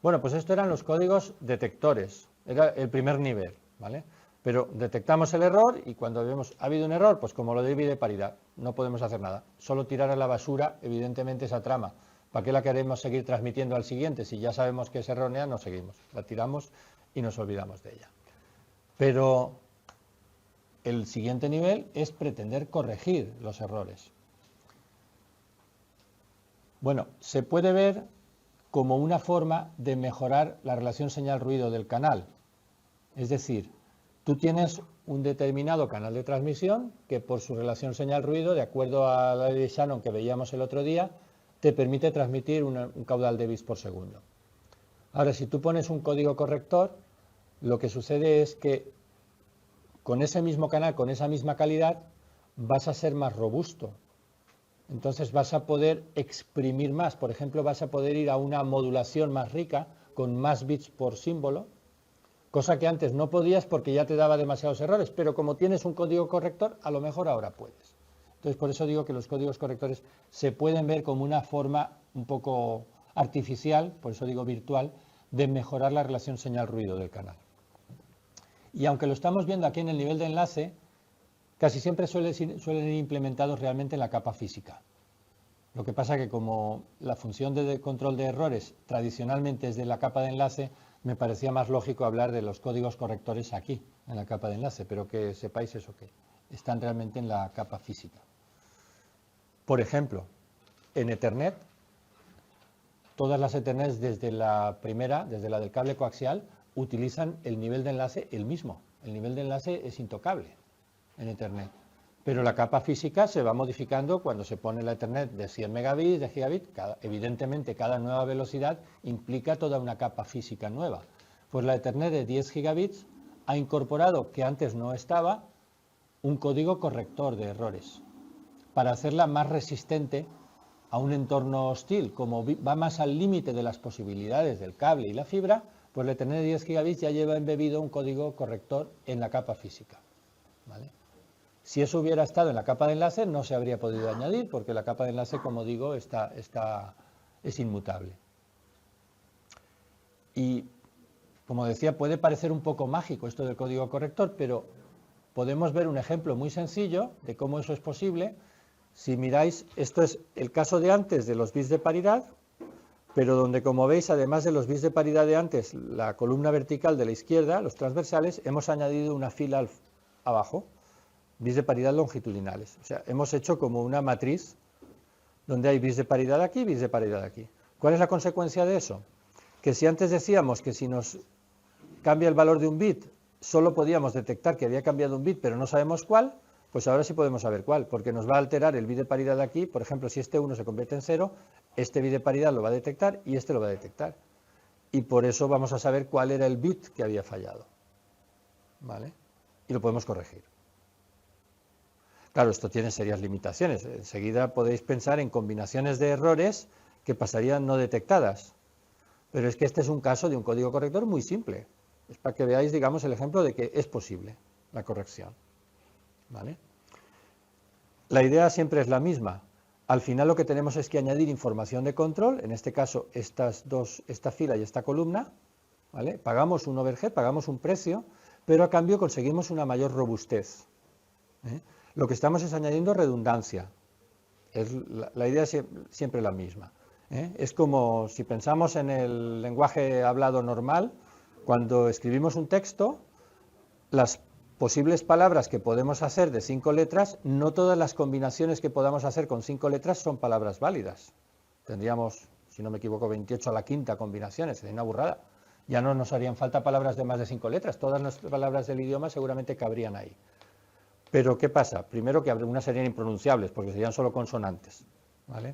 Bueno, pues esto eran los códigos detectores, era el primer nivel, ¿vale? Pero detectamos el error y cuando vemos ha habido un error, pues como lo de bit de paridad, no podemos hacer nada. Solo tirar a la basura, evidentemente, esa trama. ¿Para qué la queremos seguir transmitiendo al siguiente? Si ya sabemos que es errónea, no seguimos. La tiramos y nos olvidamos de ella. Pero el siguiente nivel es pretender corregir los errores. Bueno, se puede ver como una forma de mejorar la relación señal-ruido del canal. Es decir, tú tienes un determinado canal de transmisión que por su relación señal-ruido, de acuerdo a la ley de Shannon que veíamos el otro día, te permite transmitir un caudal de bits por segundo. Ahora, si tú pones un código corrector, lo que sucede es que con ese mismo canal, con esa misma calidad, vas a ser más robusto. Entonces vas a poder exprimir más. Por ejemplo, vas a poder ir a una modulación más rica, con más bits por símbolo, cosa que antes no podías porque ya te daba demasiados errores, pero como tienes un código corrector, a lo mejor ahora puedes. Entonces, por eso digo que los códigos correctores se pueden ver como una forma un poco artificial, por eso digo virtual, de mejorar la relación señal-ruido del canal. Y aunque lo estamos viendo aquí en el nivel de enlace, casi siempre suelen ir implementados realmente en la capa física. Lo que pasa que como la función de control de errores tradicionalmente es de la capa de enlace, me parecía más lógico hablar de los códigos correctores aquí, en la capa de enlace, pero que sepáis eso, que están realmente en la capa física. Por ejemplo, en Ethernet, todas las Ethernets desde la primera, desde la del cable coaxial, utilizan el nivel de enlace el mismo. El nivel de enlace es intocable en Ethernet. Pero la capa física se va modificando cuando se pone la Ethernet de 100 megabits, de gigabit. Evidentemente, cada nueva velocidad implica toda una capa física nueva. Pues la Ethernet de 10 gigabits ha incorporado, que antes no estaba, un código corrector de errores para hacerla más resistente a un entorno hostil. Como va más al límite de las posibilidades del cable y la fibra, pues la Ethernet de 10 gigabits ya lleva embebido un código corrector en la capa física, ¿vale? Si eso hubiera estado en la capa de enlace, no se habría podido añadir, porque la capa de enlace, como digo, es inmutable. Y, como decía, puede parecer un poco mágico esto del código corrector, pero podemos ver un ejemplo muy sencillo de cómo eso es posible. Si miráis, esto es el caso de antes de los bits de paridad, pero donde, como veis, además de los bits de paridad de antes, la columna vertical de la izquierda, los transversales, hemos añadido una fila abajo, bits de paridad longitudinales. O sea, hemos hecho como una matriz donde hay bits de paridad aquí, bits de paridad aquí. ¿Cuál es la consecuencia de eso? Que si antes decíamos que si nos cambia el valor de un bit, solo podíamos detectar que había cambiado un bit, pero no sabemos cuál, pues ahora sí podemos saber cuál, porque nos va a alterar el bit de paridad de aquí. Por ejemplo, si este 1 se convierte en 0, este bit de paridad lo va a detectar y este lo va a detectar. Y por eso vamos a saber cuál era el bit que había fallado, ¿vale? Y lo podemos corregir. Claro, esto tiene serias limitaciones. Enseguida podéis pensar en combinaciones de errores que pasarían no detectadas. Pero es que este es un caso de un código corrector muy simple. Es para que veáis, digamos, el ejemplo de que es posible la corrección, ¿vale? La idea siempre es la misma. Al final lo que tenemos es que añadir información de control, en este caso esta fila y esta columna, ¿vale? Pagamos un overhead, pagamos un precio, pero a cambio conseguimos una mayor robustez, ¿eh? Lo que estamos es añadiendo redundancia. La idea es siempre la misma, ¿eh? Es como si pensamos en el lenguaje hablado normal, cuando escribimos un texto, las posibles palabras que podemos hacer de 5 letras, no todas las combinaciones que podamos hacer con 5 letras son palabras válidas. Tendríamos, si no me equivoco, 28 a la quinta combinaciones, sería una burrada. Ya no nos harían falta palabras de más de 5 letras, todas las palabras del idioma seguramente cabrían ahí. Pero, ¿qué pasa? Primero que algunas serían impronunciables, porque serían solo consonantes, ¿vale?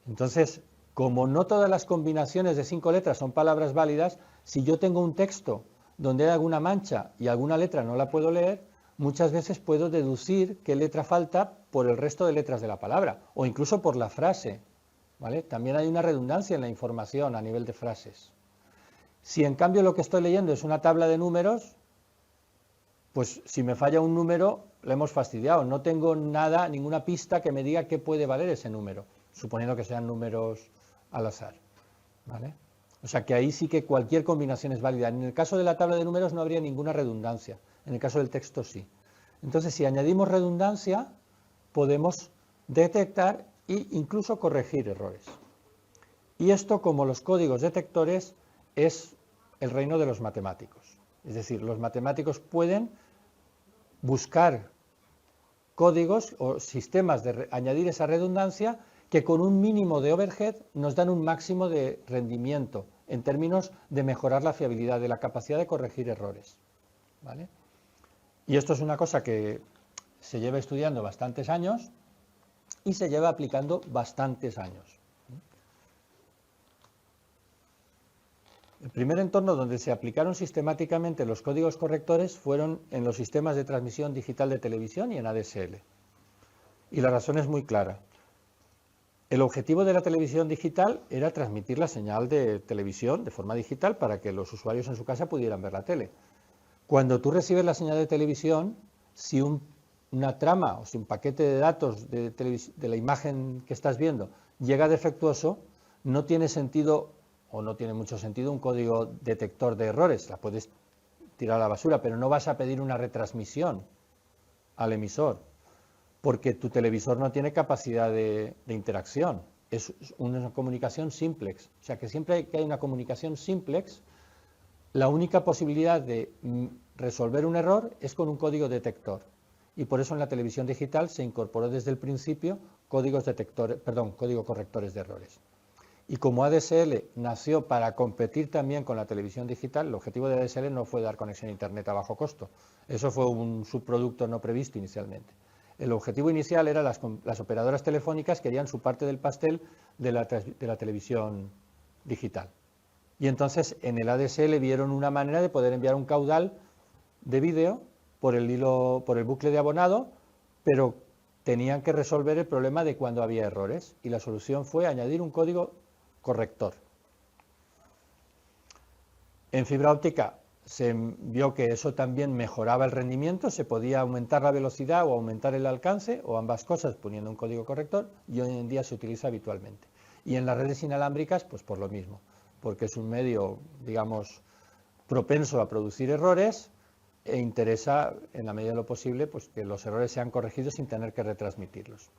Entonces, como no todas las combinaciones de 5 letras son palabras válidas, si yo tengo un texto donde hay alguna mancha y alguna letra no la puedo leer, muchas veces puedo deducir qué letra falta por el resto de letras de la palabra, o incluso por la frase, ¿vale? También hay una redundancia en la información a nivel de frases. Si en cambio lo que estoy leyendo es una tabla de números, pues si me falla un número, le hemos fastidiado. No tengo nada, ninguna pista que me diga qué puede valer ese número, suponiendo que sean números al azar, ¿vale? O sea que ahí sí que cualquier combinación es válida. En el caso de la tabla de números no habría ninguna redundancia, en el caso del texto sí. Entonces, si añadimos redundancia, podemos detectar e incluso corregir errores. Y esto, como los códigos detectores, es el reino de los matemáticos. Es decir, los matemáticos pueden buscar códigos o sistemas de añadir esa redundancia que con un mínimo de overhead nos dan un máximo de rendimiento en términos de mejorar la fiabilidad, de la capacidad de corregir errores, ¿vale? Y esto es una cosa que se lleva estudiando bastantes años y se lleva aplicando bastantes años. El primer entorno donde se aplicaron sistemáticamente los códigos correctores fueron en los sistemas de transmisión digital de televisión y en ADSL. Y la razón es muy clara. El objetivo de la televisión digital era transmitir la señal de televisión de forma digital para que los usuarios en su casa pudieran ver la tele. Cuando tú recibes la señal de televisión, si una trama o si un paquete de datos de la imagen que estás viendo llega defectuoso, no tiene sentido o no tiene mucho sentido un código detector de errores. La puedes tirar a la basura, pero no vas a pedir una retransmisión al emisor, porque tu televisor no tiene capacidad de interacción. Es una comunicación simplex. O sea que siempre que hay una comunicación simplex, la única posibilidad de resolver un error es con un código detector. Y por eso en la televisión digital se incorporó desde el principio código correctores de errores. Y como ADSL nació para competir también con la televisión digital, el objetivo de ADSL no fue dar conexión a Internet a bajo costo. Eso fue un subproducto no previsto inicialmente. El objetivo inicial era las operadoras telefónicas querían su parte del pastel de la televisión digital. Y entonces en el ADSL vieron una manera de poder enviar un caudal de vídeo por el bucle de abonado, pero tenían que resolver el problema de cuando había errores. Y la solución fue añadir un código corrector. En fibra óptica se vio que eso también mejoraba el rendimiento, se podía aumentar la velocidad o aumentar el alcance, o ambas cosas poniendo un código corrector, y hoy en día se utiliza habitualmente. Y en las redes inalámbricas, pues por lo mismo, porque es un medio, digamos, propenso a producir errores e interesa, en la medida de lo posible, pues que los errores sean corregidos sin tener que retransmitirlos.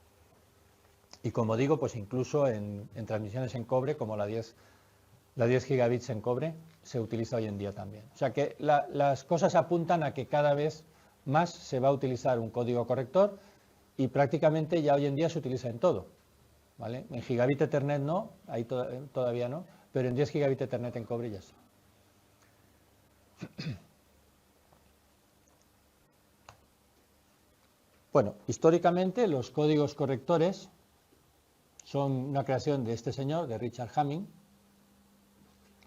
Y como digo, pues incluso en transmisiones en cobre, como la 10 gigabits en cobre, se utiliza hoy en día también. O sea que las cosas apuntan a que cada vez más se va a utilizar un código corrector y prácticamente ya hoy en día se utiliza en todo, ¿vale? En gigabit Ethernet no, ahí todavía no, pero en 10 gigabit Ethernet en cobre ya sí. Bueno, históricamente los códigos correctores son una creación de este señor, de Richard Hamming.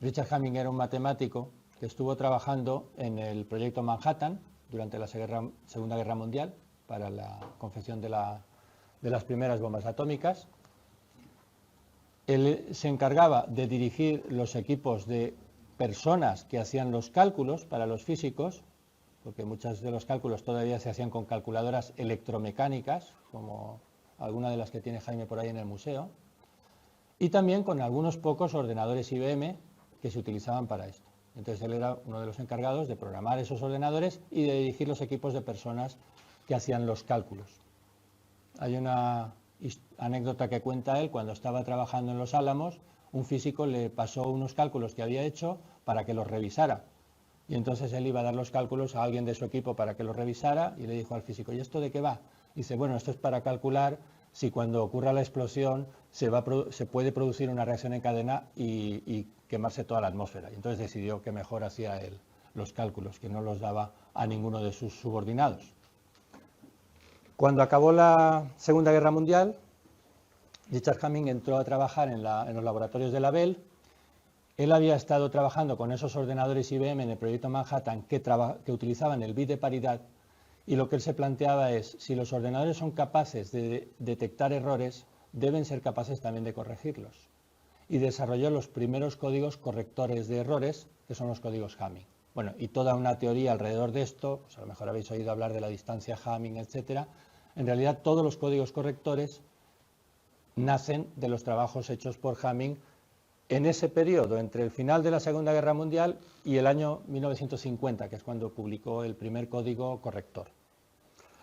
Richard Hamming era un matemático que estuvo trabajando en el proyecto Manhattan durante la Segunda Guerra Mundial para la confección de las primeras bombas atómicas. Él se encargaba de dirigir los equipos de personas que hacían los cálculos para los físicos, porque muchos de los cálculos todavía se hacían con calculadoras electromecánicas, como alguna de las que tiene Jaime por ahí en el museo, y también con algunos pocos ordenadores IBM que se utilizaban para esto. Entonces él era uno de los encargados de programar esos ordenadores y de dirigir los equipos de personas que hacían los cálculos. Hay una anécdota que cuenta él: cuando estaba trabajando en Los Álamos, un físico le pasó unos cálculos que había hecho para que los revisara. Y entonces él iba a dar los cálculos a alguien de su equipo para que los revisara y le dijo al físico: ¿y esto de qué va? Y dice: bueno, esto es para calcular si cuando ocurra la explosión se puede producir una reacción en cadena y quemarse toda la atmósfera. Y entonces decidió que mejor hacía él los cálculos, que no los daba a ninguno de sus subordinados. Cuando acabó la Segunda Guerra Mundial, Richard Hamming entró a trabajar en los laboratorios de la Bell. Él había estado trabajando con esos ordenadores IBM en el proyecto Manhattan que utilizaban el bit de paridad, y lo que él se planteaba es: si los ordenadores son capaces de detectar errores, deben ser capaces también de corregirlos. Y desarrolló los primeros códigos correctores de errores, que son los códigos Hamming. Bueno, y toda una teoría alrededor de esto, pues a lo mejor habéis oído hablar de la distancia Hamming, etcétera. En realidad todos los códigos correctores nacen de los trabajos hechos por Hamming en ese periodo, entre el final de la Segunda Guerra Mundial y el año 1950, que es cuando publicó el primer código corrector.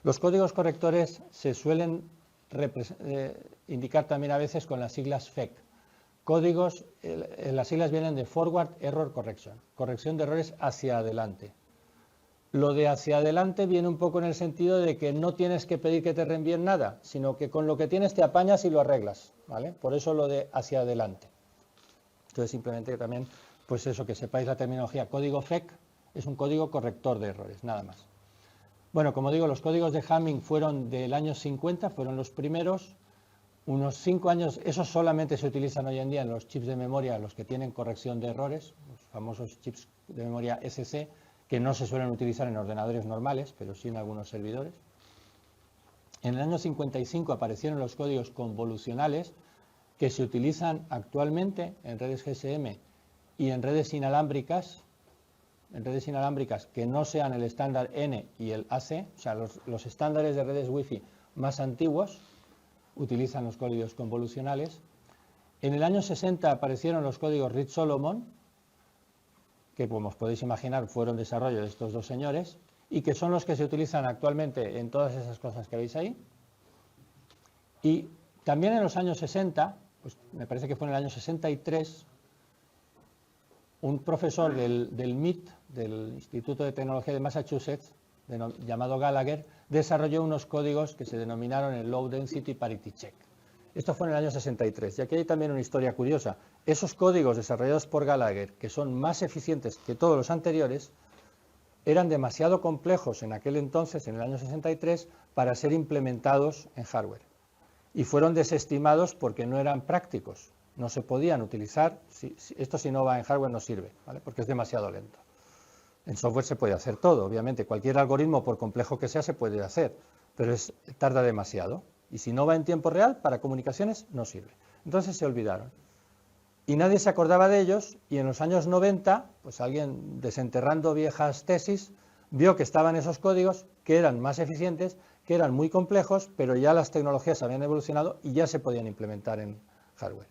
Los códigos correctores se suelen indicar también a veces con las siglas FEC. Códigos, las siglas vienen de Forward Error Correction, corrección de errores hacia adelante. Lo de hacia adelante viene un poco en el sentido de que no tienes que pedir que te reenvíen nada, sino que con lo que tienes te apañas y lo arreglas, ¿vale? Por eso lo de hacia adelante. Entonces simplemente también, pues eso, que sepáis la terminología. Código FEC es un código corrector de errores, nada más. Bueno, como digo, los códigos de Hamming fueron del año 50, fueron los primeros. Unos 5 años, esos solamente se utilizan hoy en día en los chips de memoria, los que tienen corrección de errores, los famosos chips de memoria SC, que no se suelen utilizar en ordenadores normales, pero sí en algunos servidores. En el año 55 aparecieron los códigos convolucionales, que se utilizan actualmente en redes GSM y en redes inalámbricas que no sean el estándar N y el AC, o sea, los estándares de redes Wi-Fi más antiguos utilizan los códigos convolucionales. En el año 60 aparecieron los códigos Reed-Solomon, que como os podéis imaginar fueron desarrollo de estos dos señores, y que son los que se utilizan actualmente en todas esas cosas que veis ahí. Y también en los años 60, pues me parece que fue en el año 63, un profesor del MIT, del Instituto de Tecnología de Massachusetts, llamado Gallagher, desarrolló unos códigos que se denominaron el Low Density Parity Check. Esto fue en el año 63. Y aquí hay también una historia curiosa. Esos códigos desarrollados por Gallagher, que son más eficientes que todos los anteriores, eran demasiado complejos en aquel entonces, en el año 63, para ser implementados en hardware. Y fueron desestimados porque no eran prácticos. No se podían utilizar. Esto si no va en hardware no sirve, ¿vale? Porque es demasiado lento. En software se puede hacer todo, obviamente. Cualquier algoritmo, por complejo que sea, se puede hacer, pero tarda demasiado. Y si no va en tiempo real, para comunicaciones no sirve. Entonces se olvidaron. Y nadie se acordaba de ellos, y en los años 90, pues alguien desenterrando viejas tesis, vio que estaban esos códigos, que eran más eficientes, que eran muy complejos, pero ya las tecnologías habían evolucionado y ya se podían implementar en hardware.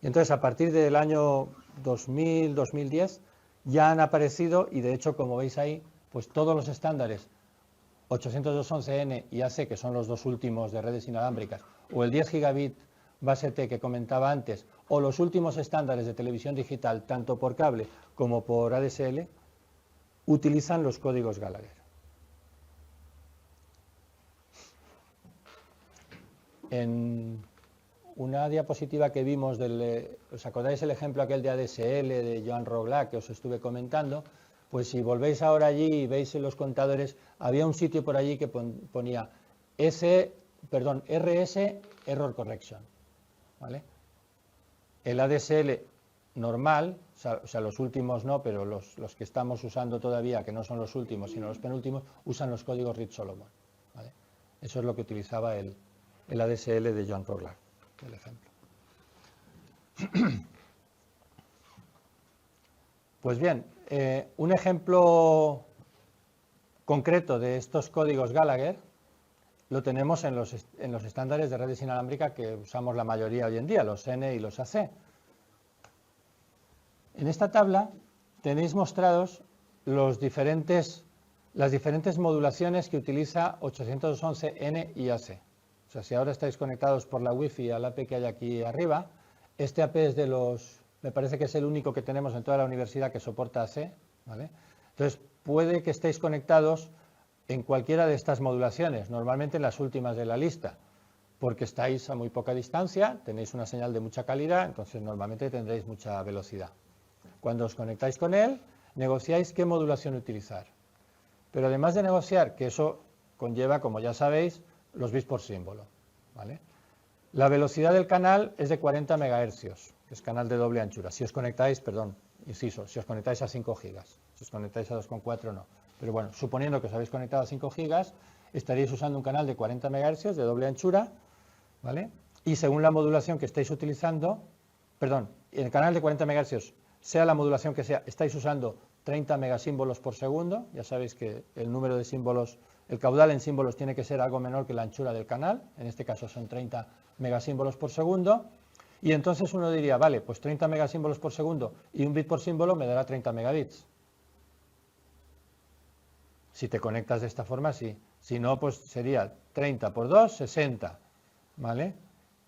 Y entonces, a partir del año 2000, 2010, ya han aparecido, y de hecho, como veis ahí, pues todos los estándares 802.11n y AC, que son los dos últimos de redes inalámbricas, o el 10 gigabit base T que comentaba antes, o los últimos estándares de televisión digital, tanto por cable como por ADSL, utilizan los códigos Gallagher. En una diapositiva que vimos, ¿os acordáis el ejemplo aquel de ADSL de Joan Roglac que os estuve comentando? Pues si volvéis ahora allí y veis en los contadores, había un sitio por allí que ponía RS Error Correction, ¿vale? El ADSL normal, o sea, los últimos no, pero los que estamos usando todavía, que no son los últimos, sino los penúltimos, usan los códigos Reed-Solomon, ¿vale? Eso es lo que utilizaba el ADSL de Joan Roglac, el ejemplo. Pues bien, un ejemplo concreto de estos códigos Gallagher lo tenemos en los estándares de redes inalámbricas que usamos la mayoría hoy en día, los N y los AC. En esta tabla tenéis mostrados las diferentes modulaciones que utiliza 811N y AC. O sea, si ahora estáis conectados por la Wi-Fi al AP que hay aquí arriba, este AP es me parece que es el único que tenemos en toda la universidad que soporta AC, ¿vale? Entonces, puede que estéis conectados en cualquiera de estas modulaciones, normalmente en las últimas de la lista, porque estáis a muy poca distancia, tenéis una señal de mucha calidad, entonces normalmente tendréis mucha velocidad. Cuando os conectáis con él, negociáis qué modulación utilizar. Pero además de negociar, que eso conlleva, como ya sabéis, los bits por símbolo, ¿vale? La velocidad del canal es de 40 MHz, que es canal de doble anchura. Si os conectáis, si os conectáis a 5 gigas, si os conectáis a 2,4 no. Pero bueno, suponiendo que os habéis conectado a 5 gigas, estaréis usando un canal de 40 MHz de doble anchura, ¿vale? Y según la modulación que estáis utilizando, en el canal de 40 MHz, sea la modulación que sea, estáis usando 30 megasímbolos por segundo. Ya sabéis que el número de símbolos, el caudal en símbolos tiene que ser algo menor que la anchura del canal, en este caso son 30 megasímbolos por segundo. Y entonces uno diría, vale, pues 30 megasímbolos por segundo y un bit por símbolo me dará 30 megabits. Si te conectas de esta forma, sí. Si no, pues sería 30 por 2, 60. ¿Vale?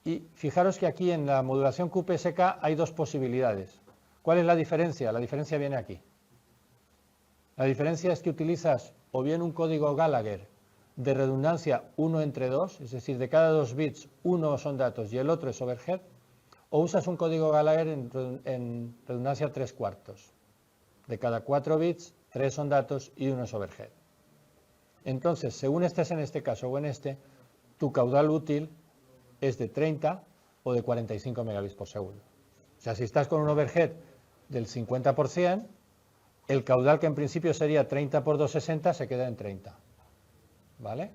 Y fijaros que aquí en la modulación QPSK hay dos posibilidades. ¿Cuál es la diferencia? La diferencia viene aquí. La diferencia es que utilizas o bien un código Gallagher de redundancia 1 entre 2, es decir, de cada 2 bits uno son datos y el otro es overhead, o usas un código Gallagher en redundancia 3/4. De cada 4 bits, 3 son datos y 1 es overhead. Entonces, según estés en este caso o en este, tu caudal útil es de 30 o de 45 megabits por segundo. O sea, si estás con un overhead del 50%, el caudal que en principio sería 30 por 260 se queda en 30. ¿Vale?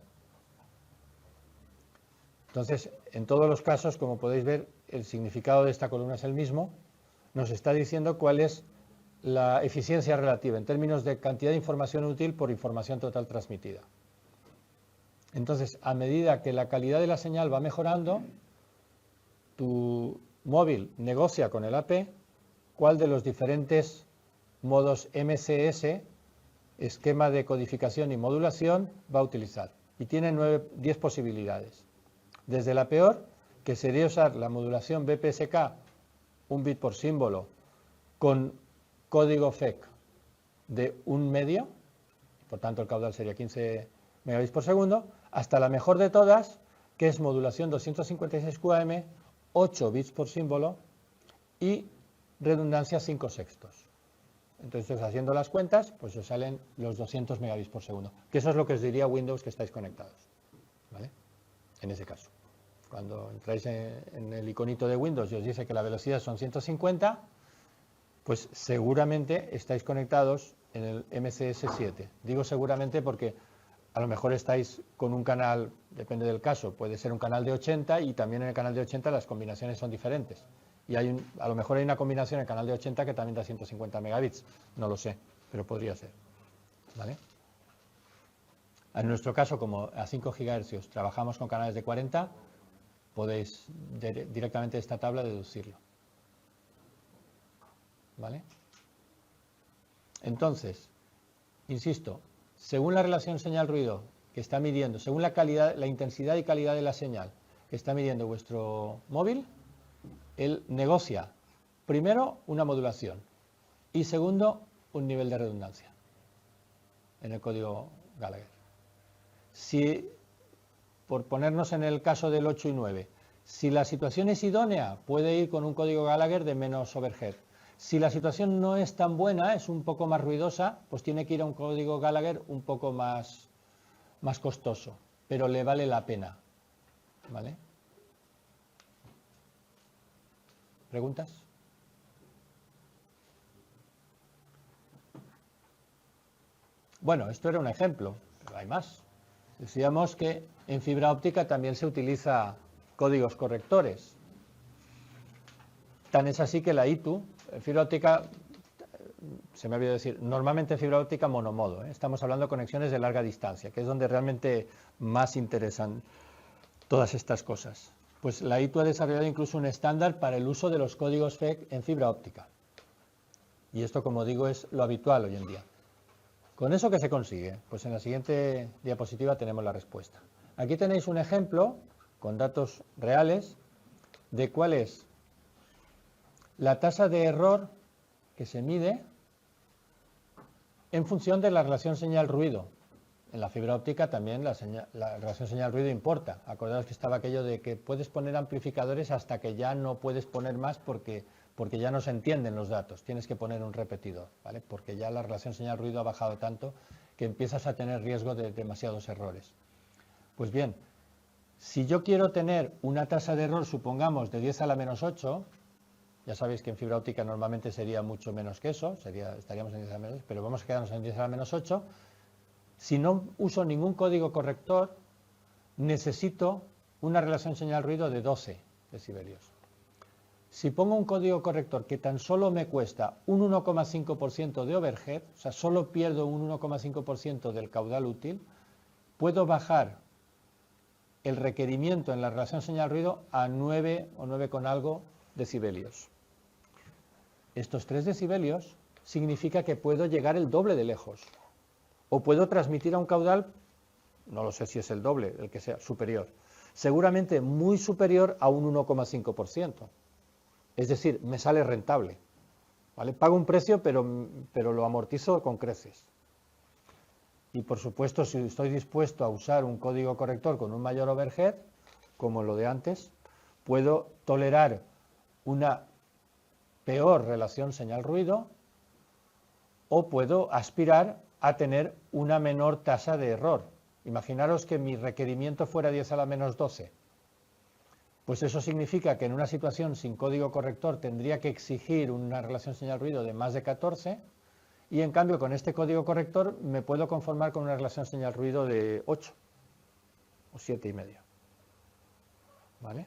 Entonces, en todos los casos, como podéis ver, el significado de esta columna es el mismo. Nos está diciendo cuál es la eficiencia relativa en términos de cantidad de información útil por información total transmitida. Entonces, a medida que la calidad de la señal va mejorando, tu móvil negocia con el AP cuál de los diferentes modos MCS, esquema de codificación y modulación, va a utilizar. Y tiene 10 posibilidades. Desde la peor, que sería usar la modulación BPSK, un bit por símbolo, con código FEC de 1 medio, por tanto el caudal sería 15 megabits por segundo, hasta la mejor de todas, que es modulación 256 QAM, 8 bits por símbolo y redundancia 5/6. Entonces, haciendo las cuentas, pues os salen los 200 megabits por segundo, que eso es lo que os diría Windows que estáis conectados, ¿vale? En ese caso. Cuando entráis en el iconito de Windows y os dice que la velocidad son 150, pues seguramente estáis conectados en el MCS 7. Digo seguramente porque a lo mejor estáis con un canal, depende del caso, puede ser un canal de 80 y también en el canal de 80 las combinaciones son diferentes. Y a lo mejor hay una combinación en el canal de 80 que también da 150 megabits, no lo sé, pero podría ser. ¿Vale? En nuestro caso, como a 5 GHz trabajamos con canales de 40, podéis directamente de esta tabla deducirlo. ¿Vale? Entonces, insisto, según la relación señal-ruido que está midiendo, según la calidad, la intensidad y calidad de la señal que está midiendo vuestro móvil, él negocia, primero, una modulación y segundo, un nivel de redundancia en el código Gallagher. Si, por ponernos en el caso del 8 y 9, si la situación es idónea, puede ir con un código Gallagher de menos overhead. Si la situación no es tan buena, es un poco más ruidosa, pues tiene que ir a un código Gallagher un poco más costoso, pero le vale la pena. ¿Vale? ¿Preguntas? Bueno, esto era un ejemplo, pero hay más. Decíamos que en fibra óptica también se utiliza códigos correctores. Tan es así que la ITU, en fibra óptica, se me olvidó decir, normalmente en fibra óptica monomodo, ¿eh? Estamos hablando de conexiones de larga distancia, que es donde realmente más interesan todas estas cosas. Pues la ITU ha desarrollado incluso un estándar para el uso de los códigos FEC en fibra óptica. Y esto, como digo, es lo habitual hoy en día. ¿Con eso qué se consigue? Pues en la siguiente diapositiva tenemos la respuesta. Aquí tenéis un ejemplo con datos reales de cuál es la tasa de error que se mide en función de la relación señal-ruido. En la fibra óptica también la relación señal-ruido importa. Acordaos que estaba aquello de que puedes poner amplificadores hasta que ya no puedes poner más porque ya no se entienden los datos. Tienes que poner un repetidor, ¿vale? Porque ya la relación señal-ruido ha bajado tanto que empiezas a tener riesgo de demasiados errores. Pues bien, si yo quiero tener una tasa de error, supongamos, de 10 a la menos 8, ya sabéis que en fibra óptica normalmente sería mucho menos que eso, estaríamos en 10 a la menos 8, pero vamos a quedarnos en 10 a la menos 8. Si no uso ningún código corrector, necesito una relación señal-ruido de 12 decibelios. Si pongo un código corrector que tan solo me cuesta un 1,5% de overhead, o sea, solo pierdo un 1,5% del caudal útil, puedo bajar el requerimiento en la relación señal-ruido a 9 o 9 con algo decibelios. Estos 3 decibelios significa que puedo llegar el doble de lejos, o puedo transmitir a un caudal, no lo sé si es el doble, el que sea, superior, seguramente muy superior a un 1,5%. Es decir, me sale rentable, ¿vale? Pago un precio, pero lo amortizo con creces. Y por supuesto, si estoy dispuesto a usar un código corrector con un mayor overhead, como lo de antes, puedo tolerar una peor relación señal-ruido, o puedo aspirar a tener una menor tasa de error. Imaginaros que mi requerimiento fuera 10 a la menos 12. Pues eso significa que en una situación sin código corrector tendría que exigir una relación señal-ruido de más de 14, y en cambio con este código corrector me puedo conformar con una relación señal-ruido de 8 o 7,5. ¿Vale?